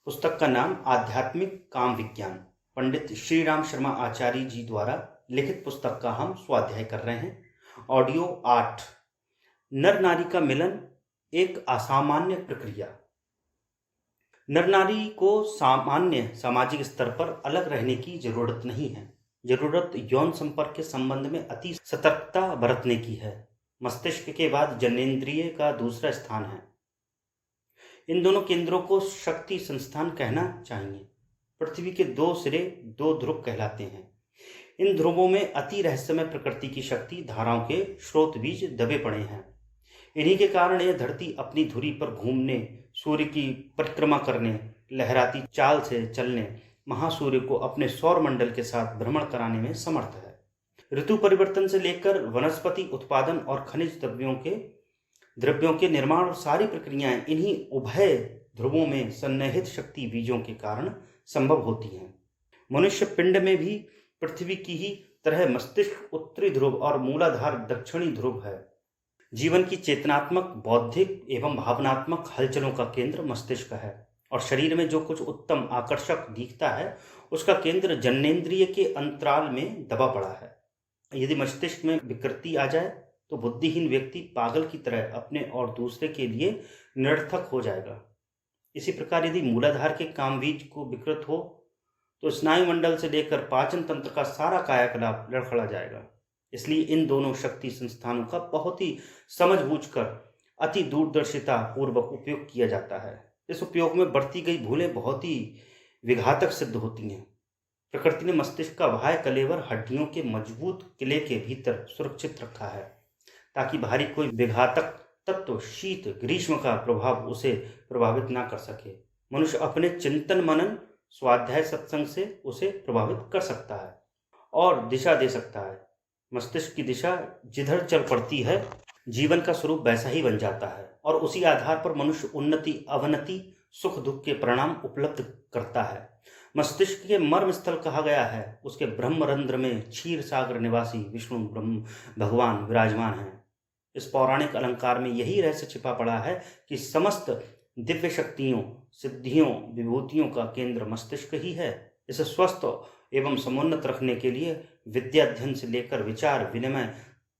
पुस्तक का नाम आध्यात्मिक काम विज्ञान, पंडित श्री राम शर्मा आचार्य जी द्वारा लिखित पुस्तक का हम स्वाध्याय कर रहे हैं। ऑडियो 8। नर नारी का मिलन एक असामान्य प्रक्रिया। नर नारी को सामान्य सामाजिक स्तर पर अलग रहने की जरूरत नहीं है। जरूरत यौन संपर्क के संबंध में अति सतर्कता बरतने की है। मस्तिष्क के बाद जननेंद्रिय का दूसरा स्थान है। इन दोनों केंद्रों को शक्ति संस्थान कहना चाहिए। पृथ्वी के दो सिरे दो ध्रुव कहलाते हैं। इन ध्रुवों में अति रहस्यमय प्रकृति की शक्ति धाराओं के स्रोत बीज दबे पड़े हैं। इन्हीं के कारण यह धरती अपनी धुरी पर घूमने, सूर्य की परिक्रमा करने, लहराती चाल से चलने, महासूर्य को अपने सौर मंडल के साथ भ्रमण कराने में समर्थ है। ऋतु परिवर्तन से लेकर वनस्पति उत्पादन और खनिज द्रव्यों के निर्माण और सारी प्रक्रियाएं इन्हीं उभय ध्रुवों में सन्निहित शक्ति बीजों के कारण संभव होती हैं। मनुष्य पिंड में भी पृथ्वी की ही तरह मस्तिष्क उत्तरी ध्रुव और मूलाधार दक्षिणी ध्रुव है। जीवन की चेतनात्मक, बौद्धिक एवं भावनात्मक हलचलों का केंद्र मस्तिष्क है और शरीर में जो कुछ उत्तम आकर्षक दिखता है उसका केंद्र जननेंद्रिय के अंतराल में दबा पड़ा है। यदि मस्तिष्क में विकृति आ जाए तो बुद्धिहीन व्यक्ति पागल की तरह अपने और दूसरे के लिए निरर्थक हो जाएगा। इसी प्रकार यदि मूलाधार के कामबीज को विकृत हो तो स्नायु मंडल से लेकर पाचन तंत्र का सारा कायाकलाप लड़खड़ा जाएगा। इसलिए इन दोनों शक्ति संस्थानों का बहुत ही समझबूझकर अति दूरदर्शिता पूर्वक उपयोग किया जाता है। इस उपयोग में बरती गई भूलें बहुत ही विघातक सिद्ध होती हैं। प्रकृति ने मस्तिष्क का बाह्य कलेवर हड्डियों के मजबूत किले के भीतर सुरक्षित रखा है ताकि बाहरी कोई विघातक तत्व, शीत ग्रीष्म का प्रभाव उसे प्रभावित ना कर सके। मनुष्य अपने चिंतन मनन, स्वाध्याय, सत्संग से उसे प्रभावित कर सकता है और दिशा दे सकता है। मस्तिष्क की दिशा जिधर चल पड़ती है जीवन का स्वरूप वैसा ही बन जाता है और उसी आधार पर मनुष्य उन्नति अवनति, सुख दुख के परिणाम उपलब्ध करता है। मस्तिष्क के मर्म स्थल कहा गया है। उसके ब्रह्मरंध्र में क्षीर सागर निवासी विष्णु ब्रह्म भगवान विराजमान हैं। इस पौराणिक अलंकार में यही रहस्य छिपा पड़ा है कि समस्त दिव्य शक्तियों, सिद्धियों, विभूतियों का केंद्र मस्तिष्क ही है। इसे स्वस्थ एवं समुन्नत रखने के लिए विद्या अध्ययन से लेकर विचार विनिमय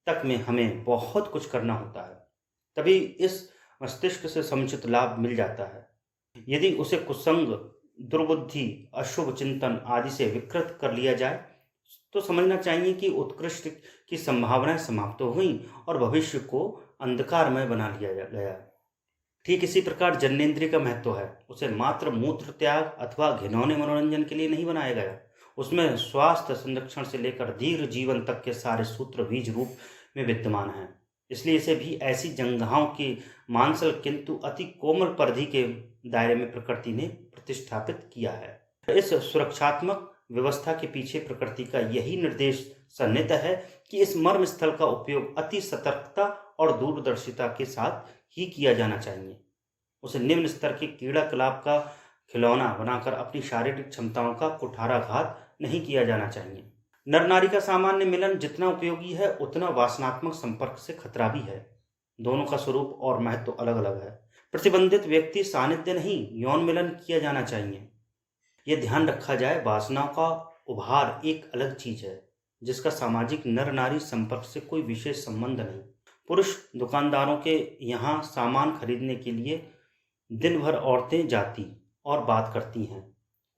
तक में हमें बहुत कुछ करना होता है, तभी इस मस्तिष्क से समुचित लाभ मिल जाता है। यदि उसे कुसंग, दुर्बुद्धि, अशुभ चिंतन आदि से विकृत कर लिया जाए तो समझना चाहिए कि उत्कृष्ट की संभावनाएं समाप्त हो गई और भविष्य को अंधकारमय बना लिया गया। ठीक इसी प्रकार जननेंद्रिय का महत्व है। उसे मात्र मूत्र त्याग अथवा घिनौने मनोरंजन के लिए नहीं बनाया गया। उसमें स्वास्थ्य संरक्षण से लेकर दीर्घ जीवन तक के सारे सूत्र बीज रूप में विद्यमान हैं। इसलिए इसे भी ऐसी जंघाओं की मांसल किंतु अति कोमल परिधि के दायरे में प्रकृति ने प्रतिष्ठापित किया है। इस सुरक्षात्मक व्यवस्था के पीछे प्रकृति का यही निर्देश सन्निहित है कि इस मर्म स्थल का उपयोग अति सतर्कता और दूरदर्शिता के साथ ही किया जाना चाहिए। उसे निम्न स्तर के क्रीड़ाकलाप का खिलौना बनाकर अपनी शारीरिक क्षमताओं का कुठाराघात नहीं किया जाना चाहिए। नर नारी का सामान्य मिलन जितना उपयोगी है उतना वासनात्मक संपर्क से खतरा भी है। दोनों का स्वरूप और महत्व अलग अलग है। प्रतिबंधित व्यक्ति सानिध्य नहीं, यौन मिलन किया जाना चाहिए। यह ध्यान रखा जाए, वासनाओं का उभार एक अलग चीज है जिसका सामाजिक नर नारी संपर्क से कोई विशेष संबंध नहीं। पुरुष दुकानदारों के यहाँ सामान खरीदने के लिए दिन भर औरतें जाती और बात करती हैं।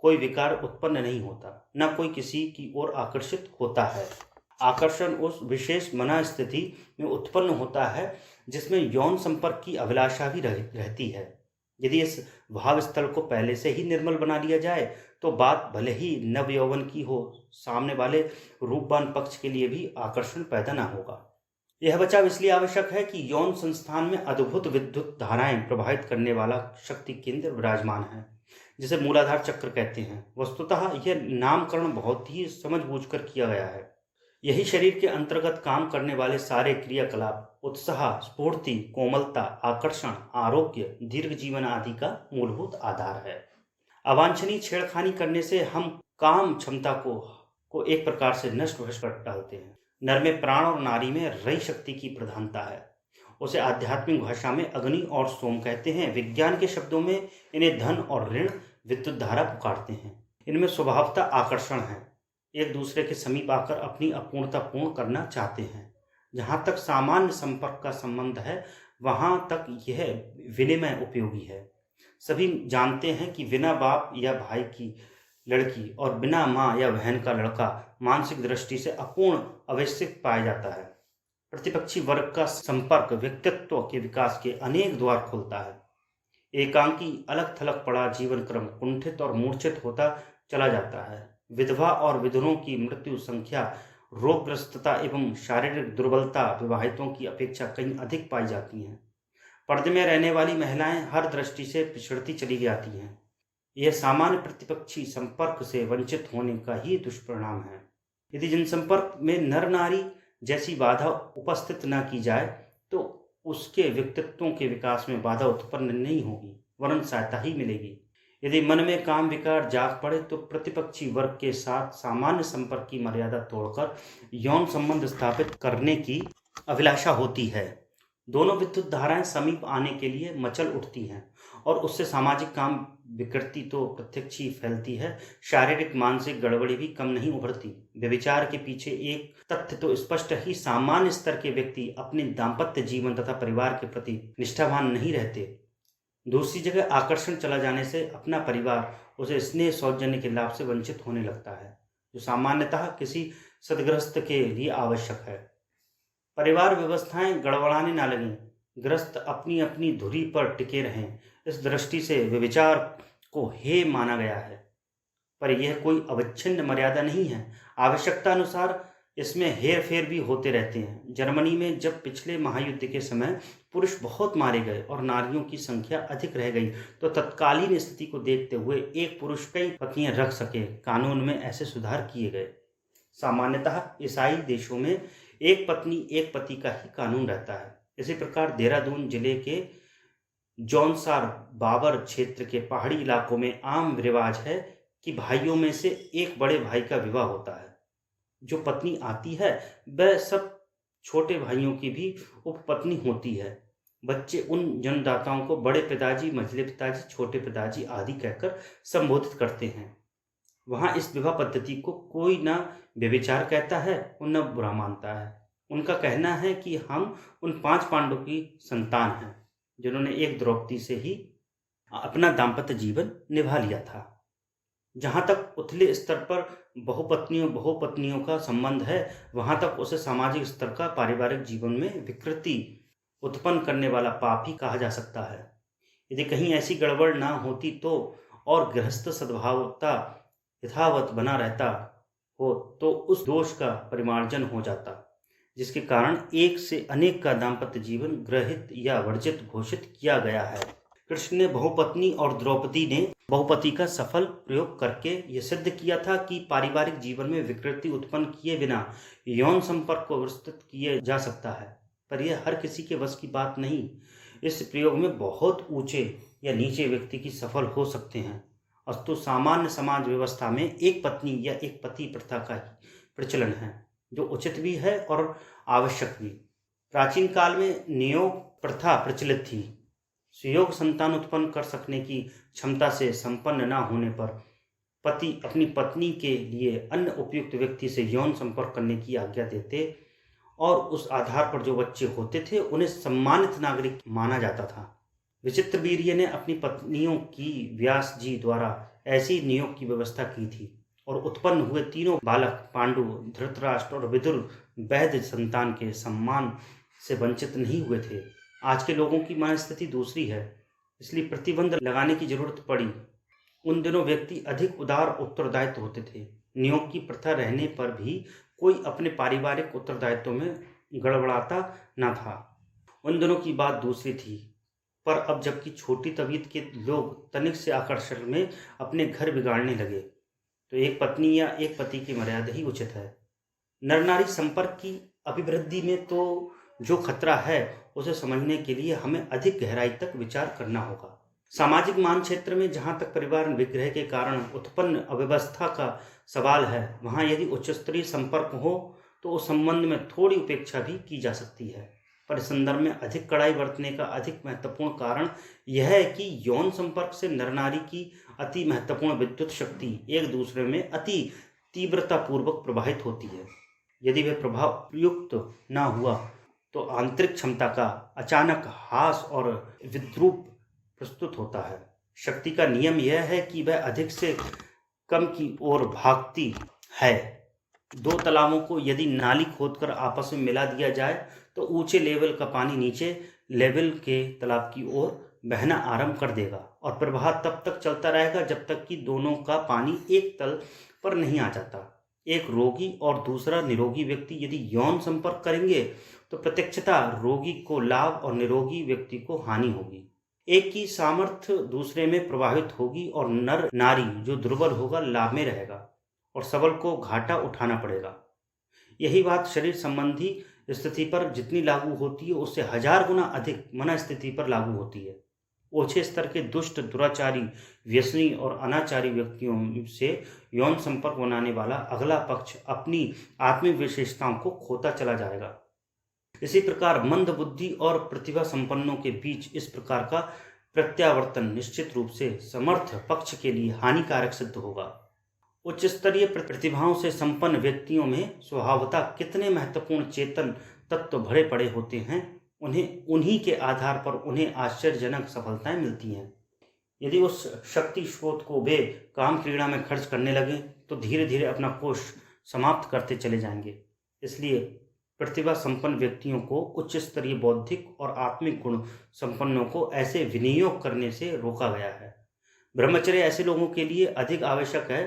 कोई विकार उत्पन्न नहीं होता, न कोई किसी की ओर आकर्षित होता है। आकर्षण उस विशेष मनःस्थिति में उत्पन्न होता है जिसमें यौन संपर्क की अभिलाषा भी रहती है। यदि इस भाव स्थल को पहले से ही निर्मल बना लिया जाए तो बात भले ही नव यौवन की हो, सामने वाले रूपवान पक्ष के लिए भी आकर्षण पैदा न होगा। यह बचाव इसलिए आवश्यक है कि यौन संस्थान में अद्भुत विद्युत धाराएं प्रवाहित करने वाला शक्ति केंद्र विराजमान है जिसे मूलाधार चक्र कहते हैं। वस्तुतः यह नामकरण बहुत ही समझबूझकर किया गया है। यही शरीर के अंतर्गत काम करने वाले सारे क्रियाकलाप, उत्साह, स्फूर्ति, कोमलता, आकर्षण, आरोग्य, दीर्घ जीवन आदि का मूलभूत आधार है। अवांछनीय छेड़खानी करने से हम काम क्षमता को एक प्रकार से नष्ट भ्रष्ट कर डालते हैं। नर में प्राण और नारी में रई शक्ति की प्रधानता है। उसे आध्यात्मिक भाषा में अग्नि और सोम कहते हैं। विज्ञान के शब्दों में इन्हें धन और ऋण, विद्युत धारा पुकारते हैं। इनमें स्वभावतः आकर्षण है, एक दूसरे के समीप आकर अपनी अपूर्णता पूर्ण करना चाहते हैं। जहाँ तक सामान्य संपर्क का संबंध है, वहाँ तक यह विनिमय उपयोगी है। सभी जानते हैं कि बिना बाप या भाई की लड़की और बिना माँ या बहन का लड़का मानसिक दृष्टि से अपूर्ण अवश्यक पाया जाता है। प्रतिपक्षी वर्ग का संपर्क व्यक्तित्व के विकास के अनेक द्वार खोलता है। एकांकी अलग थलग पड़ा जीवन क्रम कुंठित और मूर्छित होता चला जाता है। विधवा और विधुरों की मृत्यु संख्या, रोगग्रस्तता एवं शारीरिक दुर्बलता विवाहितों की अपेक्षा कहीं अधिक पाई जाती हैं। पर्दे में रहने वाली महिलाएं हर दृष्टि से पिछड़ती चली जाती हैं। यह सामान्य प्रतिपक्षी संपर्क से वंचित होने का ही दुष्परिणाम है। यदि जनसंपर्क में नर नारी जैसी बाधा उपस्थित न की जाए तो उसके व्यक्तित्वों के विकास में बाधा उत्पन्न नहीं होगी, वरन सहायता ही मिलेगी। यदि मन में काम विकार जाग पड़े तो प्रतिपक्षी वर्ग के साथ सामान्य संपर्क की मर्यादा तोड़कर यौन संबंध स्थापित करने की अभिलाषा होती है। दोनों विद्युत धाराएं समीप आने के लिए मचल उठती हैं और उससे सामाजिक काम विकृति तो प्रत्यक्ष ही फैलती है, शारीरिक मानसिक गड़बड़ी भी कम नहीं उभरती। व्यभिचार के पीछे एक तथ्य तो स्पष्ट ही सामान्य स्तर के व्यक्ति अपने दाम्पत्य जीवन तथा परिवार के प्रति निष्ठावान नहीं रहते। दूसरी जगह आकर्षण चला जाने से अपना परिवार उसे स्नेह सौजन्य के लाभ से वंचित होने लगता है, जो सामान्यतः किसी सदगृहस्थ के लिए आवश्यक है। परिवार व्यवस्थाएं गड़बड़ाने ना लगें, गृहस्थ अपनी अपनी धुरी पर टिके रहें, इस दृष्टि से व्यभिचार को हेय माना गया है। पर यह कोई अविच्छिन्न मर्यादा नहीं है। आवश्यकता अनुसार इसमें हेर फेर भी होते रहते हैं। जर्मनी में जब पिछले महायुद्ध के समय पुरुष बहुत मारे गए और नारियों की संख्या अधिक रह गई तो तत्कालीन स्थिति को देखते हुए एक पुरुष कई पत्नियां रख सके, कानून में ऐसे सुधार किए गए। सामान्यतः ईसाई देशों में एक पत्नी एक पति का ही कानून रहता है। इसी प्रकार देहरादून जिले के जौनसार बाबर क्षेत्र के पहाड़ी इलाकों में आम रिवाज है कि भाइयों में से एक बड़े भाई का विवाह होता है। जो पत्नी आती है वह सब छोटे भाइयों की भी उपपत्नी होती है। बच्चे उन जन्मदाताओं को बड़े पिताजी, मझले पिताजी, छोटे पिताजी आदि कहकर संबोधित करते हैं। वहाँ इस विवाह पद्धति को कोई न व्यभिचार कहता है और न बुरा मानता है। उनका कहना है कि हम उन 5 पांडवों की संतान हैं जिन्होंने एक द्रौपदी से ही अपना दाम्पत्य जीवन निभा लिया था। जहाँ तक उथले स्तर पर बहुपत्नियों का संबंध है, वहाँ तक उसे सामाजिक स्तर का पारिवारिक जीवन में विकृति उत्पन्न करने वाला पाप ही कहा जा सकता है। यदि कहीं ऐसी गड़बड़ ना होती तो और गृहस्थ सद्भावता यथावत बना रहता हो तो उस दोष का परिमार्जन हो जाता, जिसके कारण एक से अनेक का दाम्पत्य जीवन गृहीत या वर्जित घोषित किया गया है। कृष्ण ने बहुपत्नी और द्रौपदी ने बहुपति का सफल प्रयोग करके यह सिद्ध किया था कि पारिवारिक जीवन में विकृति उत्पन्न किए बिना यौन संपर्क को विस्तृत किया जा सकता है, पर यह हर किसी के वश की बात नहीं। इस प्रयोग में बहुत ऊंचे या नीचे व्यक्ति की सफल हो सकते हैं। अस्तु सामान्य समाज व्यवस्था में एक पत्नी या एक पति प्रथा का ही प्रचलन है, जो उचित भी है और आवश्यक भी। प्राचीन काल में नियोग प्रथा प्रचलित थी। सुयोग संतान उत्पन्न कर सकने की क्षमता से संपन्न न होने पर पति अपनी पत्नी के लिए अन्य उपयुक्त व्यक्ति से यौन संपर्क करने की आज्ञा देते और उस आधार पर जो बच्चे होते थे उन्हें सम्मानित नागरिक माना जाता था। विचित्रवीर्य ने अपनी पत्नियों की व्यास जी द्वारा ऐसी नियोग की व्यवस्था की थी और उत्पन्न हुए तीनों बालक पांडु, धृतराष्ट्र और विदुर वैध संतान के सम्मान से वंचित नहीं हुए थे। आज के लोगों की मनस्थिति दूसरी है, इसलिए प्रतिबंध लगाने की जरूरत पड़ी। उन दिनों व्यक्ति अधिक उदार उत्तरदायित्व होते थे। नियोग की प्रथा रहने पर भी कोई अपने पारिवारिक उत्तरदायित्व में गड़बड़ाता न था। उन दिनों की बात दूसरी थी। पर अब जबकि छोटी तबीयत के लोग तनिक से आकर्षण में अपने घर बिगाड़ने लगे तो एक पत्नी या एक पति की मर्यादा ही उचित है। नर नारी संपर्क की अभिवृद्धि में तो जो खतरा है उसे समझने के लिए हमें अधिक गहराई तक विचार करना होगा। सामाजिक मानचित्र में जहाँ तक परिवार विग्रह के कारण उत्पन्न अव्यवस्था का सवाल है, वहाँ यदि उच्च स्तरीय संपर्क हो तो उस संबंध में थोड़ी उपेक्षा भी की जा सकती है, पर इस संदर्भ में अधिक कड़ाई बरतने का अधिक महत्वपूर्ण कारण यह है कि यौन संपर्क से नर नारी की अति महत्वपूर्ण विद्युत शक्ति एक दूसरे में अति तीव्रता पूर्वक प्रभावित होती है। यदि वह प्रभाव उपयुक्त न हुआ तो आंतरिक क्षमता का अचानक ह्रास और विद्रूप प्रस्तुत होता है। शक्ति का नियम यह है कि वह अधिक से कम की ओर भागती है। दो तालाबों को यदि नाली खोदकर आपस में मिला दिया जाए तो ऊंचे लेवल का पानी नीचे लेवल के तालाब की ओर बहना आरंभ कर देगा और प्रवाह तब तक चलता रहेगा जब तक कि दोनों का पानी एक तल पर नहीं आ जाता। एक रोगी और दूसरा निरोगी व्यक्ति यदि यौन संपर्क करेंगे तो प्रत्यक्षता रोगी को लाभ और निरोगी व्यक्ति को हानि होगी। एक की सामर्थ्य दूसरे में प्रभावित होगी और नर नारी जो दुर्बल होगा लाभ में रहेगा और सबल को घाटा उठाना पड़ेगा। यही बात शरीर संबंधी स्थिति पर जितनी लागू होती है उससे 1000 गुना अधिक मन स्थिति पर लागू होती है। ओछे स्तर के दुष्ट, दुराचारी, व्यसनी और अनाचारी व्यक्तियों से यौन संपर्क बनाने वाला अगला पक्ष अपनी आत्मिक विशेषताओं को खोता चला जाएगा। इसी प्रकार मंद बुद्धि और प्रतिभा संपन्नों के बीच इस प्रकार का प्रत्यावर्तन निश्चित रूप से समर्थ पक्ष के लिए हानिकारक सिद्ध होगा। उच्च स्तरीय प्रतिभाओं से संपन्न व्यक्तियों में स्वभावतः कितने महत्वपूर्ण चेतन तत्व भरे पड़े होते हैं, उन्हीं के आधार पर उन्हें आश्चर्यजनक सफलताएं मिलती हैं। यदि उस शक्ति स्रोत को वे काम क्रीड़ा में खर्च करने लगे तो धीरे धीरे अपना कोष समाप्त करते चले जाएंगे। इसलिए प्रतिभा संपन्न व्यक्तियों को उच्च स्तरीय बौद्धिक और आत्मिक गुण संपन्नों को ऐसे विनियोग करने से रोका गया है। ब्रह्मचर्य ऐसे लोगों के लिए अधिक आवश्यक है।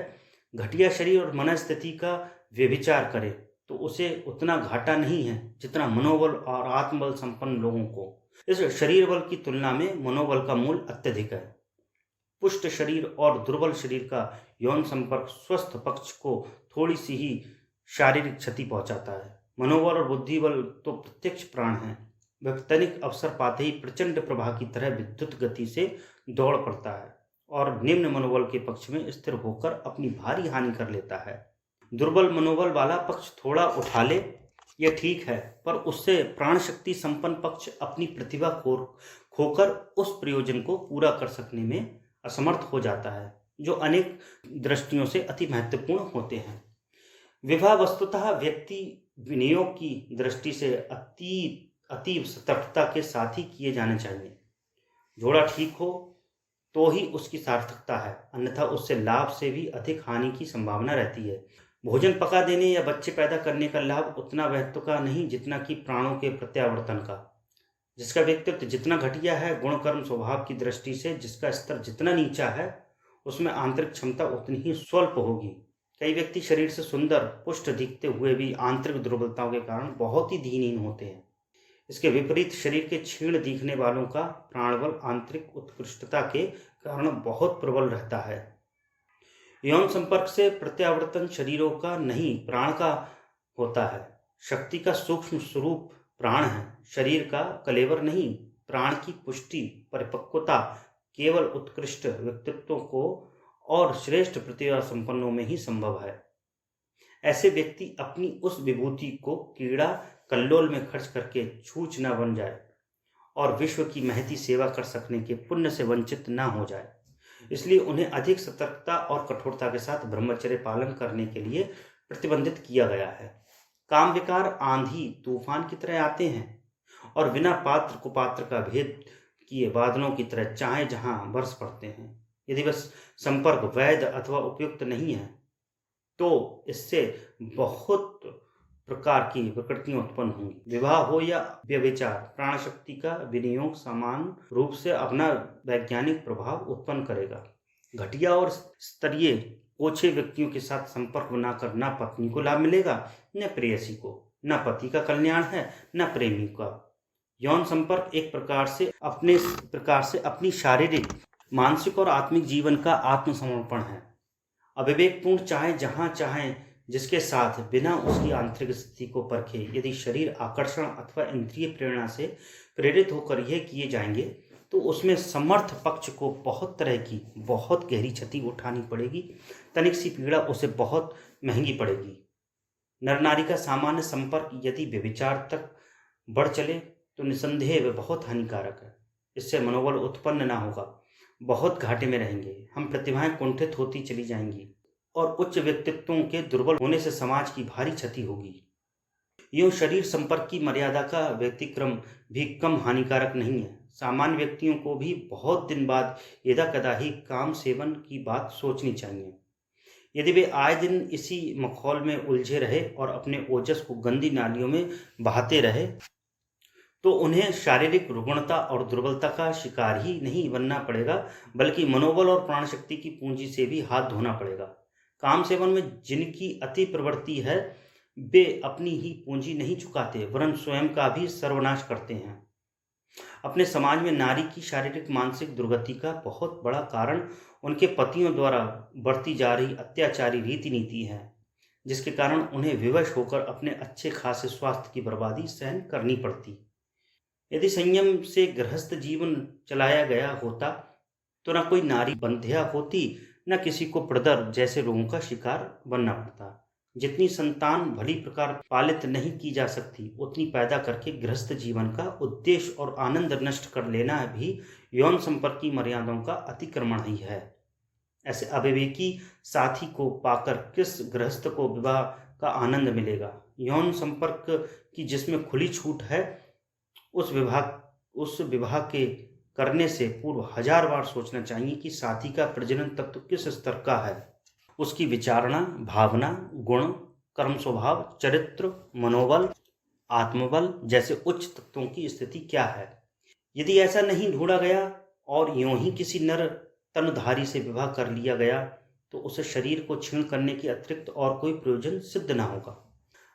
घटिया शरीर और मनस्थिति का व्यभिचार करे तो उसे उतना घाटा नहीं है जितना मनोबल और आत्मबल संपन्न लोगों को। इस शरीर बल की तुलना में मनोबल का मूल अत्यधिक है। पुष्ट शरीर और दुर्बल शरीर का यौन संपर्क स्वस्थ पक्ष को थोड़ी सी ही शारीरिक क्षति पहुंचाता है। मनोबल और बुद्धि बल तो प्रत्यक्ष प्राण है। वह तनिक अवसर पाते ही प्रचंड प्रवाह की तरह विद्युत गति से दौड़ पड़ता है और निम्न मनोबल के पक्ष में स्थिर होकर अपनी भारी हानि कर लेता है। दुर्बल मनोबल वाला पक्ष थोड़ा उठा ले यह ठीक है, पर उससे प्राण शक्ति संपन्न पक्ष अपनी प्रतिभा खोकर उस प्रयोजन को पूरा कर सकने में असमर्थ हो जाता है जो अनेक दृष्टियों से अति महत्वपूर्ण होते हैं। विवाह वस्तुतः व्यक्ति विनियोग की दृष्टि से अति सतर्कता के साथ ही किए जाने चाहिए। जोड़ा ठीक हो तो ही उसकी सार्थकता है, अन्यथा उससे लाभ से भी अधिक हानि की संभावना रहती है। भोजन पका देने या बच्चे पैदा करने का लाभ उतना व्यक्ति का नहीं जितना कि प्राणों के प्रत्यावर्तन का। जिसका व्यक्तित्व जितना घटिया है, गुण कर्म स्वभाव की दृष्टि से जिसका स्तर जितना नीचा है, उसमें आंतरिक क्षमता उतनी ही स्वल्प होगी। कई व्यक्ति शरीर से सुंदर पुष्ट दिखते हुए भी आंतरिक दुर्बलताओं के कारण बहुत ही दीनहीन होते हैं। इसके विपरीत शरीर के क्षीण दिखने वालों का प्राणबल आंतरिक उत्कृष्टता के कारण बहुत प्रबल रहता है। यौन संपर्क से प्रत्यावर्तन शरीरों का नहीं प्राण का होता है। शक्ति का सूक्ष्म स्वरूप प्राण है, शरीर का कलेवर नहीं। प्राण की पुष्टि परिपक्वता केवल उत्कृष्ट व्यक्तित्वों को और श्रेष्ठ प्रतिभा संपन्नों में ही संभव है। ऐसे व्यक्ति अपनी उस विभूति को कीड़ा कल्लोल में खर्च करके छूछ न बन जाए और विश्व की महती सेवा कर सकने के पुण्य से वंचित न हो जाए। इसलिए उन्हें अधिक सतर्कता और कठोरता के साथ ब्रह्मचर्य पालन करने के लिए प्रतिबंधित किया गया है। काम विकार आंधी तूफान की तरह आते हैं और बिना पात्र कुपात्र का भेद किए बादलों की तरह चाहे जहां बरस पड़ते हैं। यदि वह संपर्क वैध अथवा उपयुक्त नहीं है तो इससे बहुत प्रकार की विकृतियां उत्पन्न होंगी। विवाह हो या व्यभिचार, प्राण शक्ति का विनियोग समान रूप से अपना वैज्ञानिक प्रभाव उत्पन्न करेगा। घटिया और स्तरीय ओछे व्यक्तियों के साथ संपर्क बनाकर न पत्नी को लाभ मिलेगा, न प्रेयसी को। न पति का कल्याण है, न प्रेमी का। यौन संपर्क एक प्रकार से अपनी शारीरिक, मानसिक और आत्मिक जीवन का आत्मसमर्पण है। अविवेकपूर्ण चाहे जहां चाहे जिसके साथ बिना उसकी आंतरिक स्थिति को परखे यदि शरीर आकर्षण अथवा इंद्रिय प्रेरणा से प्रेरित होकर यह किए जाएंगे तो उसमें समर्थ पक्ष को बहुत तरह की बहुत गहरी क्षति उठानी पड़ेगी। तनिक सी पीड़ा उसे बहुत महंगी पड़ेगी। नर नारी का सामान्य संपर्क यदि व्यभिचार तक बढ़ चले तो निसंदेह वह बहुत हानिकारक है। इससे मनोबल उत्पन्न ना होगा, बहुत घाटे में रहेंगे, हम प्रतिभाएं कुंठित होती चली जाएंगी और उच्च व्यक्तित्वों के दुर्बल होने से समाज की भारी क्षति होगी। यूं शरीर संपर्क की मर्यादा का व्यतिक्रम भी कम हानिकारक नहीं है। सामान्य व्यक्तियों को भी बहुत दिन बाद यदाकदा ही काम सेवन की बात सोचनी चाहिए। यदि वे आए दिन इसी मखौल में उलझे रहे और अपने ओजस को गंदी नालियों में बहाते रहे, तो उन्हें शारीरिक रुग्णता और दुर्बलता का शिकार ही नहीं बनना पड़ेगा, बल्कि मनोबल और प्राण शक्ति की पूंजी से भी हाथ धोना पड़ेगा। काम सेवन में जिनकी अति प्रवृत्ति है, वे अपनी ही पूंजी नहीं चुकाते, वरन स्वयं का भी सर्वनाश करते हैं। अपने समाज में नारी की शारीरिक मानसिक दुर्गति का बहुत बड़ा कारण उनके पतियों द्वारा बढ़ती जा रही अत्याचारी रीति नीति है, जिसके कारण उन्हें विवश होकर अपने अच्छे खासे स्वास्थ्य की बर्बादी सहन करनी पड़ती। यदि संयम से गृहस्थ जीवन चलाया गया होता तो न कोई नारी बंध्या होती, न किसी को प्रदर जैसे रोगों का शिकार बनना पड़ता। जितनी संतान भली प्रकार पालित नहीं की जा सकती, उतनी पैदा करके गृहस्थ जीवन का उद्देश्य और आनंद नष्ट कर लेना भी यौन संपर्क की मर्यादाओं का अतिक्रमण ही है। ऐसे अविवेकी साथी को पाकर किस गृहस्थ को विवाह का आनंद मिलेगा? यौन संपर्क की जिसमें खुली छूट है, उस विवाह के करने से पूर्व 1000 बार सोचना चाहिए कि साथी का प्रजनन तत्व किस स्तर का है, उसकी विचारणा, भावना, गुण, कर्म स्वभाव, चरित्र, मनोबल, आत्मबल जैसे उच्च तत्वों की स्थिति क्या है। यदि ऐसा नहीं ढूंढा गया और यूं ही किसी नर तनधारी से विवाह कर लिया गया, तो उस शरीर को क्षीण करने के अतिरिक्त और कोई प्रयोजन सिद्ध न होगा।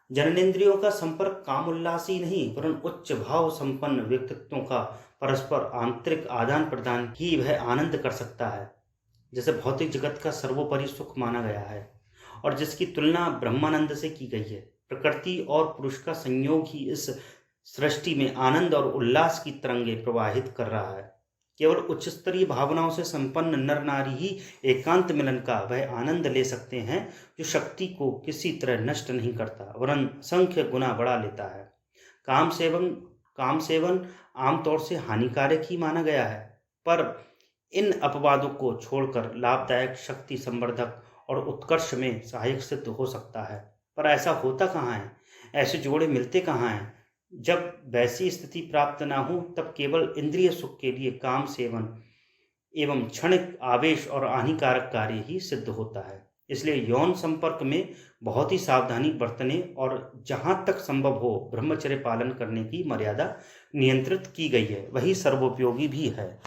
जननेंद्रियों का संपर्क काम उल्लास ही नहीं, वरन उच्च भाव संपन्न व्यक्तित्वों का परस्पर आंतरिक आदान प्रदान ही वह आनंद कर सकता है, जैसे भौतिक जगत का सर्वोपरि सुख माना गया है और जिसकी तुलना ब्रह्मानंद से की गई है। प्रकृति और पुरुष का संयोग ही इस सृष्टि में आनंद और उल्लास की तरंगे प्रवाहित कर रहा है। केवल उच्च स्तरीय भावनाओं से संपन्न नर नारी ही एकांत मिलन का वह आनंद ले सकते हैं जो शक्ति को किसी तरह नष्ट नहीं करता, वरन असंख्य गुना बढ़ा लेता है। काम सेवन आमतौर से हानिकारक ही माना गया है, पर इन अपवादों को छोड़कर लाभदायक, शक्ति संवर्धक और उत्कर्ष में सहायक सिद्ध हो सकता है। पर ऐसा होता कहाँ है? ऐसे जोड़े मिलते कहाँ हैं? जब वैसी स्थिति प्राप्त ना हो, तब केवल इंद्रिय सुख के लिए काम सेवन एवं क्षणिक आवेश और हानिकारक कार्य ही सिद्ध होता है। इसलिए यौन संपर्क में बहुत ही सावधानी बरतने और जहां तक संभव हो ब्रह्मचर्य पालन करने की मर्यादा नियंत्रित की गई है, वही सर्वोपयोगी भी है।